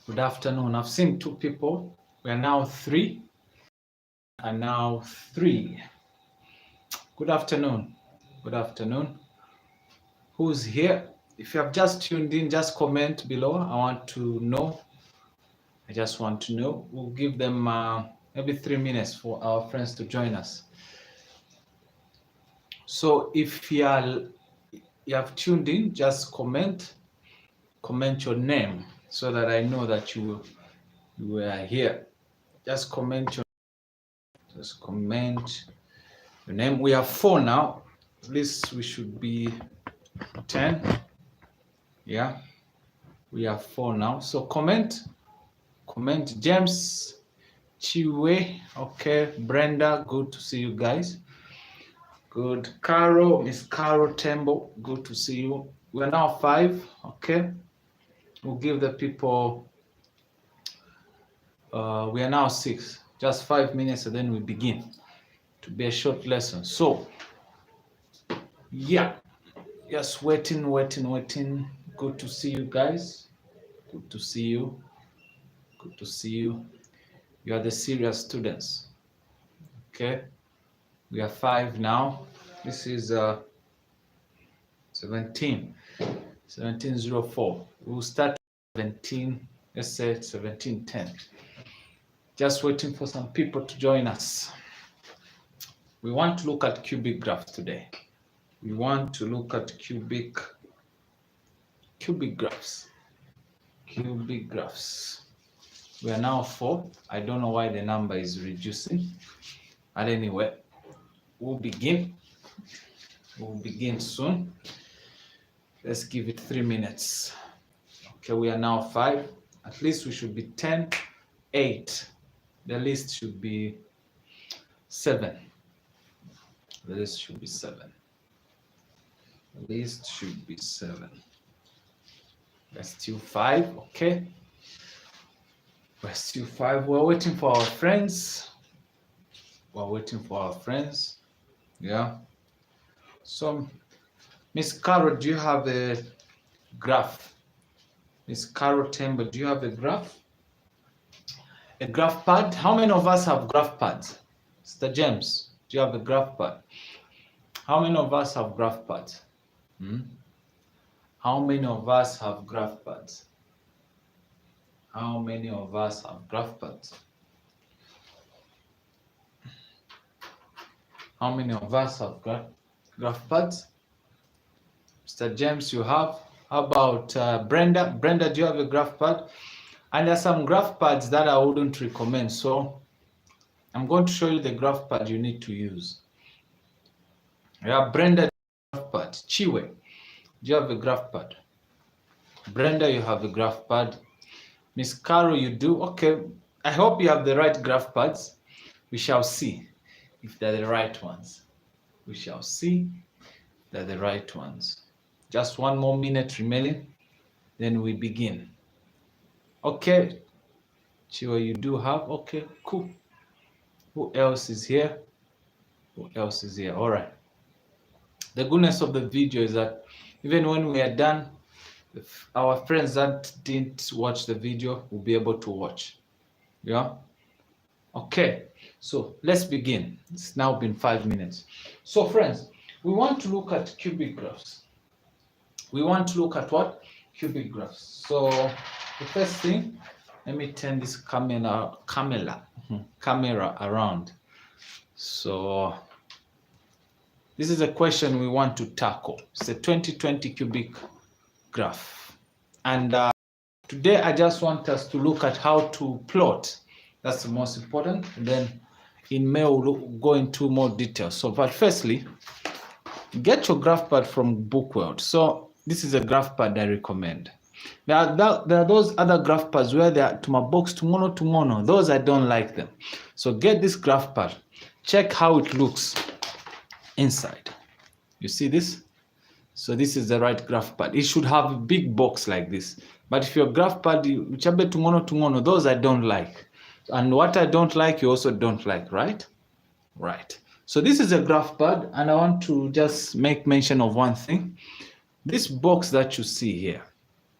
Good afternoon. I've seen two people. We are now three. And now three. Good afternoon. Good afternoon. Who's here? If you have just tuned in, just comment below. I want to know. I just want to know. We'll give them maybe 3 minutes for our friends to join us. So if you have tuned in, just comment your name so that I know that you are here. Just comment your name. We have 4 now. At least we should be 10. Yeah, we have 4 now. So comment James Chiwe. Okay, Brenda, good to see you guys. Good. Miss Carol Tembo, good to see you. We're now 5. Okay, we'll give the people we are now 6. Just 5 minutes and then we begin. To be a short lesson. So yeah, just waiting. Good to see you guys. Good to see you. You are the serious students. Okay, we are 5 now. This is 1704. We'll start 17. Let's say 1710. Just waiting for some people to join us. We want to look at cubic graphs today. We want to look at cubic graphs. Cubic graphs. We are now 4. I don't know why the number is reducing. But anyway, we'll begin. We'll begin soon. Let's give it 3 minutes. Okay, we are now 5. At least we should be 10, 8. The list should be 7. The list should be 7. The list should be 7. We're still 5, okay? We're still 5. We're waiting for our friends. Yeah. So, Miss Carol, do you have a graph? Miss Carol Tembo, do you have a graph? A graph pad? How many of us have graph pads? Mr. James, do you have a graph pad? How many of us have graph pads? How many of us have graph pads? How many of us have graph pads? How many of us have graph pads? Mr. James, you have. How about Brenda? Brenda, do you have a graph pad? And there are some graph pads that I wouldn't recommend. So I'm going to show you the graph pad you need to use. Yeah, Brenda, graph pad. Chiwe, do you have a graph pad? Brenda, you have a graph pad. Miss Carol, you do. Okay, I hope you have the right graph pads. We shall see if they're the right ones. We shall see if they're the right ones. Just 1 more minute remaining, then we begin. Okay, Chiwa, you do have. Okay, cool. Who else is here? Who else is here? All right. The goodness of the video is that even when we are done, our friends that didn't watch the video will be able to watch. Yeah. Okay, so let's begin. It's now been 5 minutes. So friends, we want to look at cubic graphs. We want to look at what? Cubic graphs. So the first thing, let me turn this camera around. So this is a question we want to tackle. It's a 2020 cubic graph. And today I just want us to look at how to plot. That's the most important. And then in May we'll go into more details. So, but firstly, get your graph pad from Bookworld. So this is a graph pad I recommend. There are those other graph pads where they are to my box tumono. Those I don't like them. So get this graph pad. Check how it looks inside. You see this? So this is the right graph pad. It should have a big box like this. But if your graph pad, uchabe tumono, those I don't like. And what I don't like, you also don't like, right? Right. So this is a graph pad, and I want to just make mention of one thing. This box that you see here,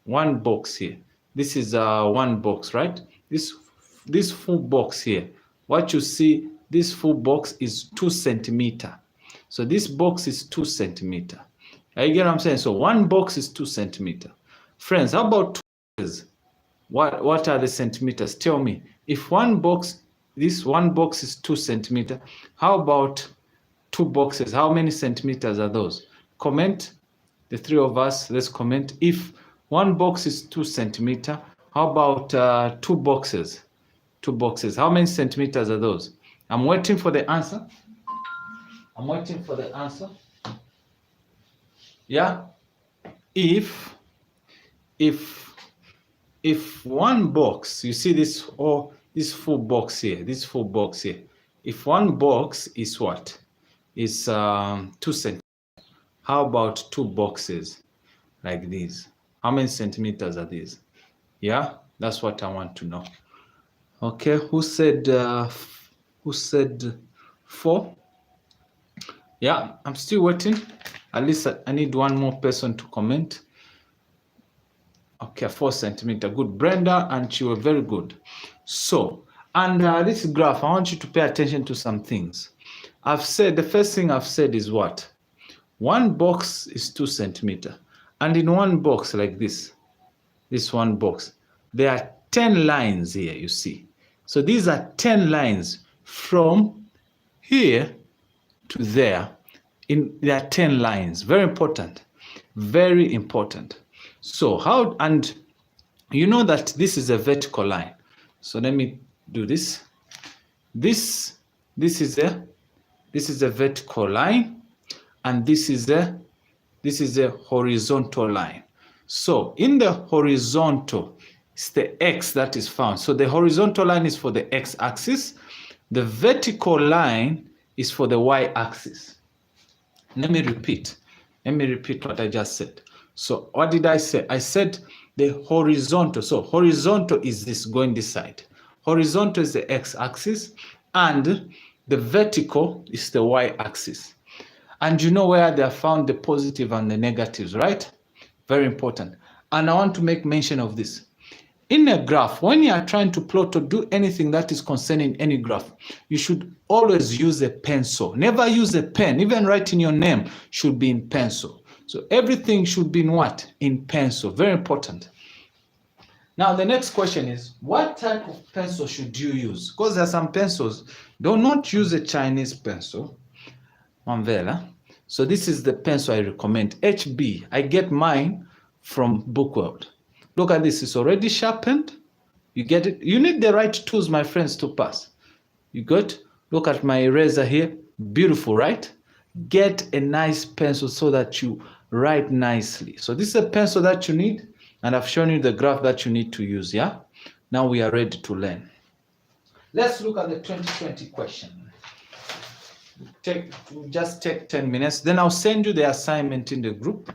one box here, This is one box, right? This full box here, what you see, this full box is 2 centimeter. So this box is 2 centimeter. You get what I'm saying? So one box is 2 centimeter. Friends, how about 2 boxes? What are the centimeters? Tell me. If one box, this one box is 2 centimeter, how about 2 boxes? How many centimeters are those? Comment. The 3 of us, let's comment. If one box is 2 centimeter, how about 2 boxes? 2 boxes. How many centimeters are those? I'm waiting for the answer. I'm waiting for the answer. Yeah. If one box, you see this, or this full box here, if one box is what? Is 2 centimeters. How about 2 boxes like these? How many centimeters are these? Yeah, that's what I want to know. Okay, who said 4? Yeah, I'm still waiting. At least I need one more person to comment. Okay, 4 centimeter. Good, Brenda, and you were very good. So, and this graph, I want you to pay attention to some things. I've said, the first thing I've said is what? One box is 2 centimeter. And in one box like this one box, there are 10 lines here, you see. So these are 10 lines from here to there. There are 10 lines. Very important. Very important. So how, and you know that this is a vertical line. So let me do this. This is a vertical line, and this is a horizontal line. So in the horizontal, it's the x that is found. So the horizontal line is for the x-axis. The vertical line is for the y-axis. Let me repeat what I just said. So what did I say? I said the horizontal. So horizontal is this going this side. Horizontal is the x-axis, and the vertical is the y-axis. And you know where they are found, the positive and the negatives, right? Very important. And I want to make mention of this. In a graph, when you are trying to plot or do anything that is concerning any graph, you should always use a pencil. Never use a pen. Even writing your name should be in pencil. So everything should be in what? In pencil. Very important. Now the next question is, what type of pencil should you use? Because there are some pencils. Do not use a Chinese pencil. Manvela. So this is the pencil I recommend. HB. I get mine from Bookworld. Look at this. It's already sharpened. You get it. You need the right tools, my friends, to pass. You got? Look at my eraser here. Beautiful, right? Get a nice pencil so that you write nicely. So this is a pencil that you need, and I've shown you the graph that you need to use, yeah? Now we are ready to learn. Let's look at the 2020 question. Just take 10 minutes. Then I'll send you the assignment in the group.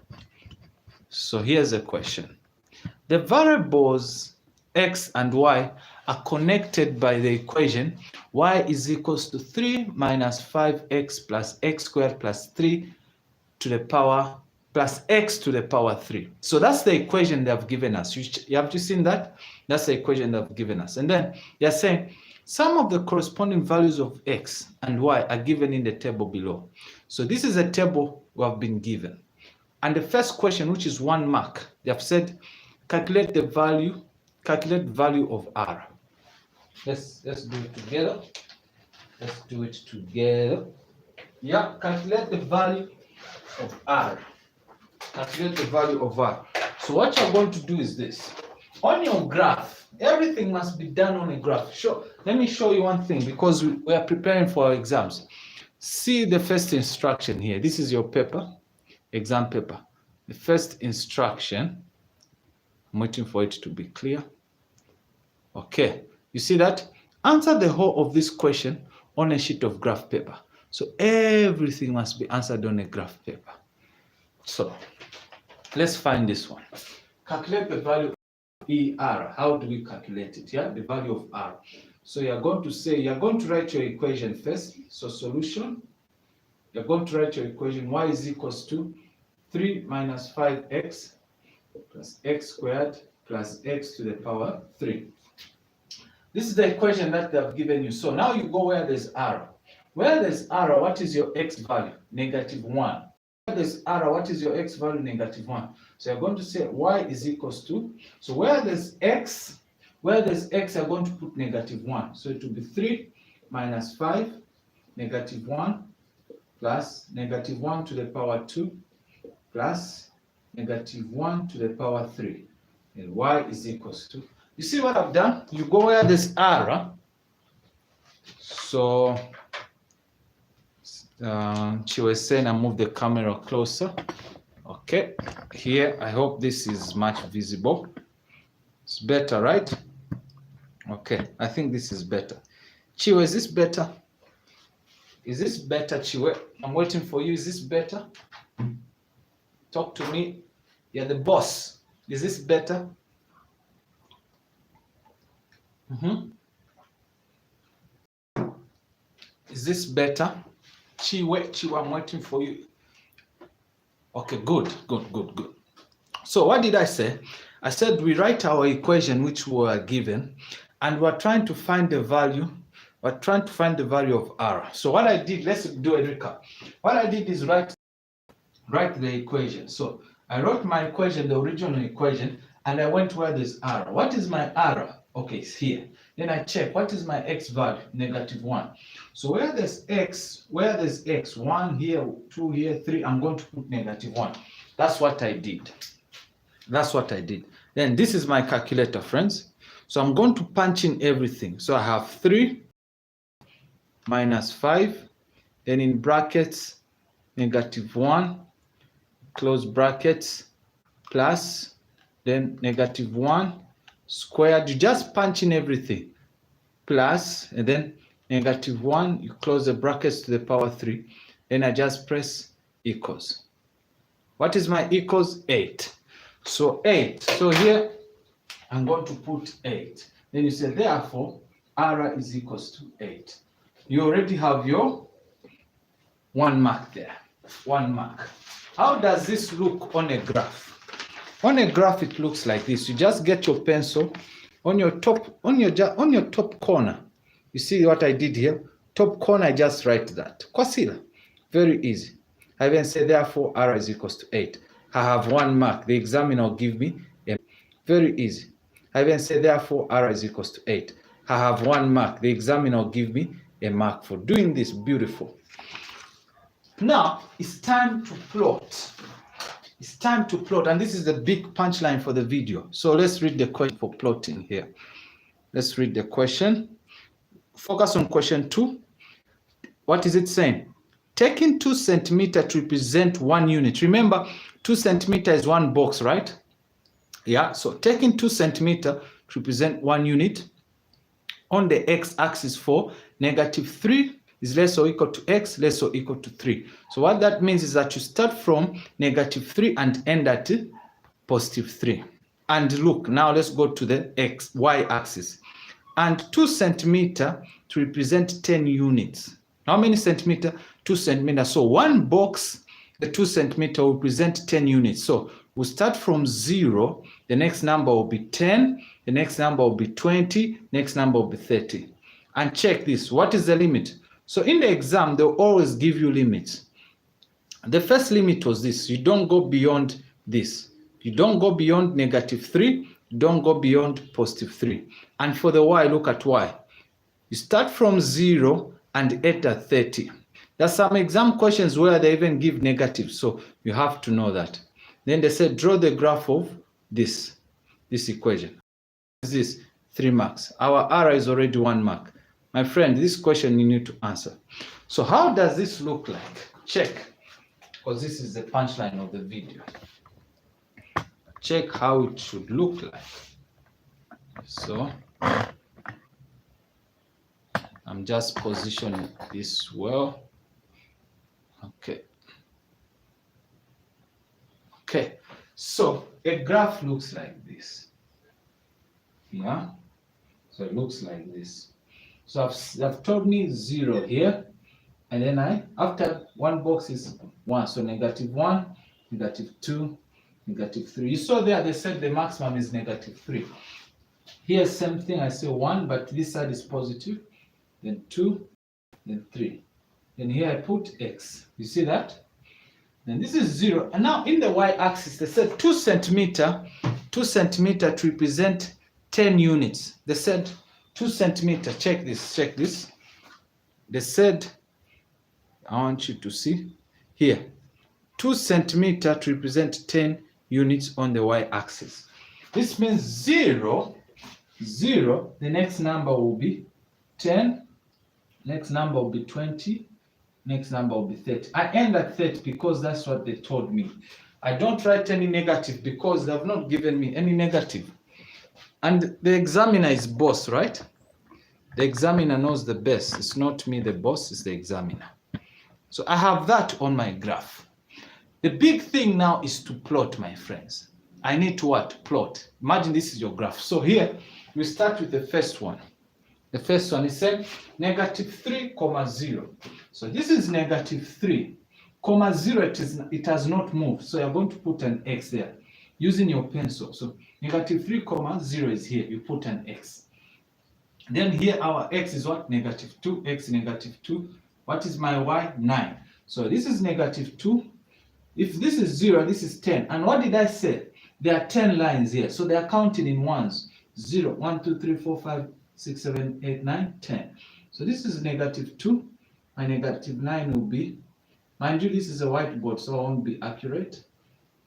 So here's a question. The variables x and y are connected by the equation y is equals to 3 minus 5x plus x squared plus 3 to the power plus x to the power 3. So that's the equation they have given us. You have seen that? That's the equation they have given us. And then they're saying some of the corresponding values of x and y are given in the table below. So this is a table we have been given. And the first question, which is 1 mark, they have said, calculate value of r. Let's do it together. Let's do it together. Yeah, calculate the value of r. Calculate the value of r. So what you're going to do is this. On your graph, everything must be done on a graph. Sure. Let me show you one thing, because we are preparing for our exams. See the first instruction here. This is your paper, exam paper. The first instruction, I'm waiting for it to be clear. Okay, you see that? Answer the whole of this question on a sheet of graph paper. So everything must be answered on a graph paper. So let's find this one. Calculate the value of ER. How do we calculate it? Yeah, the value of R. So you're going to write your equation first. So solution, you're going to write your equation y is equals to 3 minus 5x plus x squared plus x to the power 3. This is the equation that they have given you. So now you go where there's arrow. Where there's arrow, what is your x value? -1. Where there's arrow, what is your x value? -1. So you're going to say y is equals to, so where there's x, you're going to put -1. So it will be 3 minus 5, -1, plus -1 to the power 2, plus -1 to the power 3. And y is equals to, you see what I've done? You go where there's arrow. So she was saying I move the camera closer. Okay, here, I hope this is much visible. It's better, right? Okay, I think this is better. Chiwe, is this better? Is this better, Chiwe? I'm waiting for you. Is this better? Talk to me. You're the boss. Is this better? Is this better? Chiwe, I'm waiting for you. Okay, good. So what did I say? I said we write our equation which we were given, and we're trying to find the value. We're trying to find the value of r. So what I did, let's do a recap. What I did is write the equation. So I wrote my equation, the original equation, and I went where there's r. What is my r? Okay, it's here. Then I check, what is my x value? -1. So where there's x, 1 here, 2 here, 3, I'm going to put -1. That's what I did. Then this is my calculator, friends. So I'm going to punch in everything. So I have 3 minus 5, then in brackets, -1, close brackets, plus, then -1, squared. You just punch in everything, plus, and then -1, you close the brackets to the power 3, then I just press equals. What is my equals? 8. So 8. So here I'm going to put 8. Then you say, therefore, r is equals to 8. You already have your 1 mark there. 1 mark. How does this look on a graph? On a graph, it looks like this. You just get your pencil on your top corner. You see what I did here? Top corner, I just write that. Kwasila. Very easy. I then say, therefore, r is equals to 8. I have 1 mark. The examiner will give me a very easy. I then say, therefore, r is equals to 8. I have 1 mark. The examiner will give me a mark for doing this. Beautiful. Now, it's time to plot. It's time to plot, and this is the big punchline for the video. So let's read the question for plotting here. Let's read the question. Focus on question 2. What is it saying? Taking 2 centimeters to represent 1 unit. Remember, 2 centimeters is 1 box, right? Yeah, so taking 2 centimeters to represent 1 unit on the x-axis for -3 is less or equal to x, less or equal to 3. So what that means is that you start from -3 and end at +3. And look, now let's go to the y-axis. And 2 centimeters to represent 10 units. How many centimeters? 2 centimeters. So 1 box, the 2 centimeters will represent 10 units. So we'll start from 0. The next number will be 10. The next number will be 20. Next number will be 30. And check this. What is the limit? So in the exam, they'll always give you limits. The first limit was this. You don't go beyond this. You don't go beyond -3. You don't go beyond +3. And for the y, look at y. You start from 0 and end at 30. There's some exam questions where they even give negatives. So you have to know that. Then they said, draw the graph of this equation. This is 3 marks. Our r is already 1 mark. My friend, this question you need to answer. So how does this look like? Check, because this is the punchline of the video. Check how it should look like. So I'm just positioning this well. Okay. Okay, so a graph looks like this. Yeah, so it looks like this. So they've told me 0 here, and then after 1 box is 1, so -1, -2, negative 3. You saw there they said the maximum is negative 3. Here, same thing, I say 1, but this side is positive, then 2, then 3. Then here I put x. You see that? Then this is 0. And now in the y-axis, they said 2 centimeter to represent 10 units. They said 2 centimeter. Check this, check this. They said, I want you to see here, 2 centimeter to represent 10 units on the y-axis. This means 0, the next number will be 10, next number will be 20, next number will be 30. I end at 30 because that's what they told me. I don't write any negative because they have not given me any negative. And the examiner is boss, right? The examiner knows the best. It's not me, the boss, it's the examiner. So I have that on my graph. The big thing now is to plot, my friends. I need to what? Plot. Imagine this is your graph. So here, we start with the first one. The first one is saying negative 3, 0. So this is negative 3, 0. It has not moved. So you're going to put an x there using your pencil. So negative 3, 0 is here. You put an x. Then here our x is what? Negative 2, x negative 2. What is my y? 9. So this is negative 2. If this is 0, this is 10. And what did I say? There are 10 lines here. So they are counting in ones. 0, 1, 2, 3, 4, 5, 6, 7, 8, 9, 10. So this is negative 2. My negative 9 will be, mind you, this is a whiteboard, so I won't be accurate.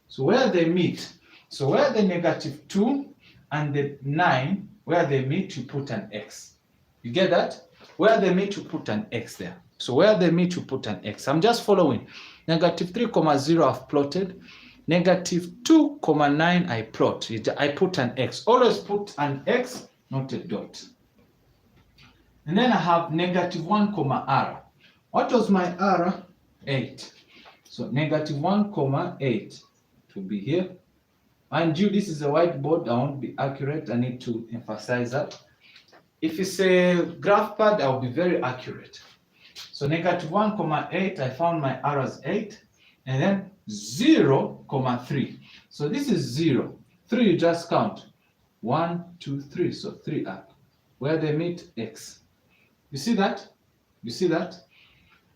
So where they meet, so where the negative 2 and the 9, where they meet, you put an x. You get that? Where they meet, you put an x there. So where they meet, you put an x. I'm just following. Negative 3, 0 I've plotted. Negative 2, 9 I plot. I put an x. Always put an x, not a dot. And then I have negative 1, r. What was my r? 8. So negative 1, 8 to be here. Mind you, this is a whiteboard. I won't be accurate. I need to emphasize that. If it's a graph pad, I'll be very accurate. So negative 1, 8, I found my r as 8. And then 0, 3. So this is 0. 3, you just count. 1, 2, 3. So 3 up. Where they meet, x. You see that? You see that?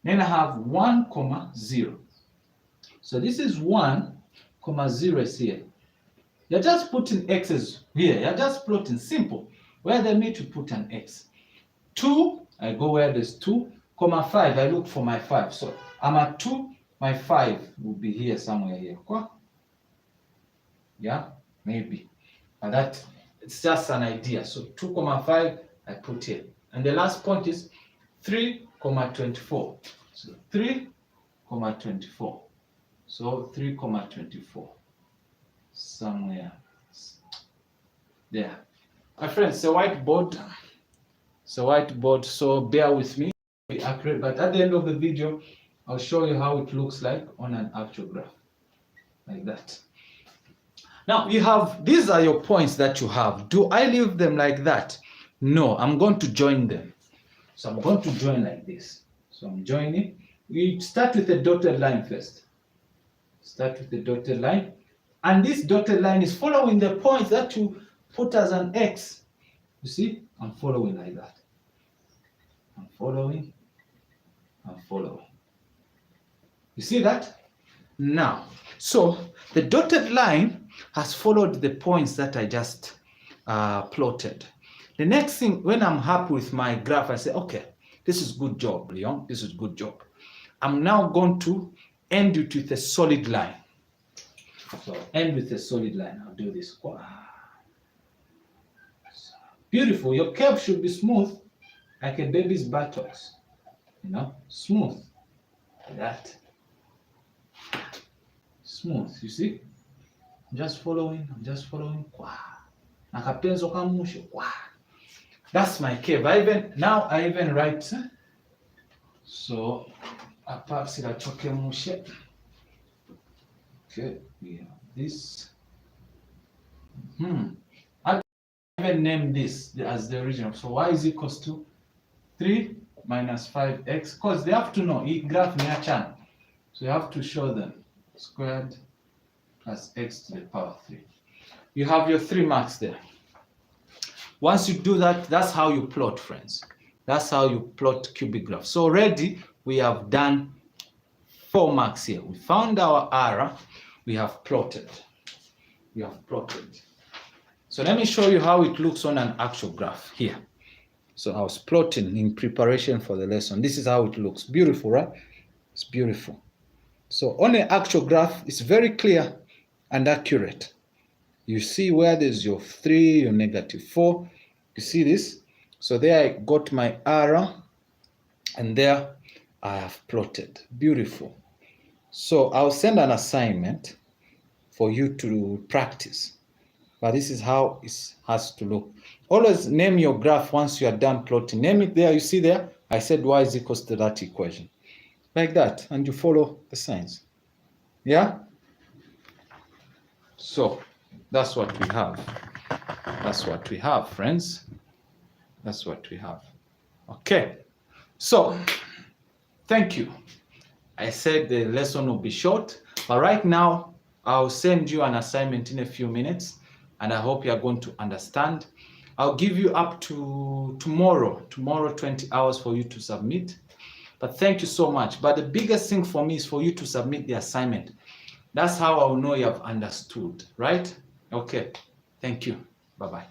Then I have 1, 0. So this is 1, 0 is here. You're just putting x's here. You're just plotting simple. Where they meet, you put an x. 2, I go where there's 2, 5, I look for my 5. So I'm at 2, my 5 will be here somewhere here. Yeah, maybe. But that, it's just an idea. So 2, 5, I put here. And the last point is 3, 24. So 3, 24. So 3, 24. Somewhere there. My friends, it's a whiteboard. It's a whiteboard, so bear with me. Be accurate, but at the end of the video, I'll show you how it looks like on an actual graph. Like that. Now you have, these are your points that you have. Do I leave them like that? No, I'm going to join them. So I'm going to join like this. So I'm joining. We start with a dotted line first. Start with the dotted line. And this dotted line is following the points that you put as an x. You see, I'm following like that. I'm following. I'm following. You see that? Now, so the dotted line has followed the points that I just plotted. The next thing, when I'm happy with my graph, I say, okay, this is good job, Leon. This is good job. I'm now going to end it with a solid line. So end with a solid line. I'll do this. Beautiful. Your curve should be smooth, like a baby's buttocks. You know, smooth. Like that. Smooth. You see? I'm just following. I'm just following. Nakapenzo kamusho. That's my curve. I even write. So apart sirachoke mushe. Okay, we have this. I even name this as the original. So y is equals to 3 minus 5x, because they have to know graph near chan. So you have to show them. Squared as x to the power 3. You have your 3 marks there. Once you do that, that's how you plot, friends. That's how you plot cubic graph. So already we have done 4 marks here. We found our error. We have plotted. We have plotted. So let me show you how it looks on an actual graph here. So I was plotting in preparation for the lesson. This is how it looks. Beautiful, right? It's beautiful. So on an actual graph, it's very clear and accurate. You see where there's your 3, your -4. You see this? So there I got my error, and there I have plotted. Beautiful. So I'll send an assignment for you to practice. But this is how it has to look. Always name your graph once you are done plotting. Name it there. You see there? I said y is equals to that equation. Like that. And you follow the signs. Yeah? So that's what we have. That's what we have, friends. That's what we have. Okay. So thank you. I said the lesson will be short, but right now I'll send you an assignment in a few minutes, and I hope you're going to understand. I'll give you up to tomorrow 20 hours for you to submit. But thank you so much. But the biggest thing for me is for you to submit the assignment. That's how I'll know you have understood, right? Okay. Thank you. Bye-bye.